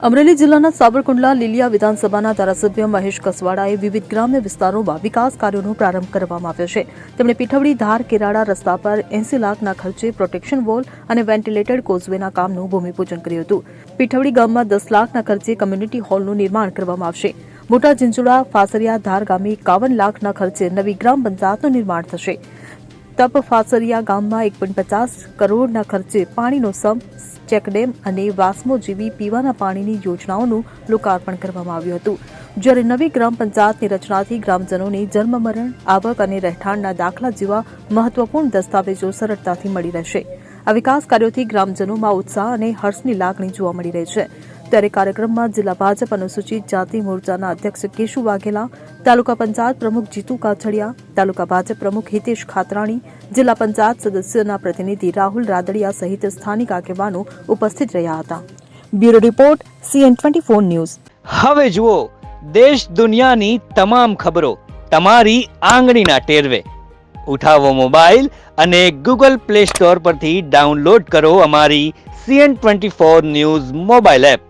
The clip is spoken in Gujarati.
અમરેલી જિલ્લાના સાબરકુંડલા લીલિયા વિધાનસભાના ધારાસભ્ય મહેશ કસવાડાએ વિવિધ ગ્રામ્ય વિસ્તારોમાં વિકાસ કાર્યોનો પ્રારંભ કરવામાં આવ્યો છે. તેમણે પીઠવડી ધાર કેરાડા રસ્તા પર 80 લાખના ખર્ચે પ્રોટેક્શન વોલ અને વેન્ટિલેટેડ કોઝવેના કામનું ભૂમિપૂજન કર્યું હતું. પીઠવડી ગામમાં 10 લાખના ખર્ચે કમ્યુનિટી હોલનું નિર્માણ કરવામાં આવશે. મોટા ઝીંઝુડા ફાસરિયા ધાર ગામે 51 લાખના ખર્ચે નવી ગ્રામ પંચાયતનું નિર્માણ થશે. તપ ફાસરિયા ગામમાં 1.50 કરોડના ખર્ચે પાણીનો સમ્પ, ચેકડેમ અને વાસ્મો જેવી પીવાના પાણીની યોજનાઓનું લોકાર્પણ કરવામાં આવ્યું હતું. જ્યારે નવી ગ્રામ પંચાયતની રચનાથી ગ્રામજનોને જન્મ મરણ, આવક અને રહેઠાણના દાખલા જેવા મહત્વપૂર્ણ દસ્તાવેજો સરળતાથી મળી રહેશે. આ વિકાસ કાર્યોથી ગ્રામજનોમાં ઉત્સાહ અને હર્ષની લાગણી જોવા મળી રહી છે. ત્યારે કાર્યક્રમમાં જિલ્લા ભાજપ અનુસૂચિત જાતિ મોરચાના અધ્યક્ષ કેશુ વાઘેલા, તાલુકા પંચાયત પ્રમુખ જીતુ કાછડિયા, તાલુકા ભાજપ પ્રમુખ હિતેશ ખાતરાણી, જિલ્લા પંચાયત સદસ્યના પ્રતિનિધિ રાહુલ રાદડિયા સહિત સ્થાનિક આગેવાનો ઉપસ્થિત રહ્યા હતા. Bureau report CN24 news. હવે જુઓ દેશ દુનિયાની તમામ ખબરો તમારી આંગળીના ટેરવે. ઉઠાવો મોબાઈલ અને Google Play Store પરથી ડાઉનલોડ કરો અમારી CN24 ન્યૂઝ મોબાઈલ એપ.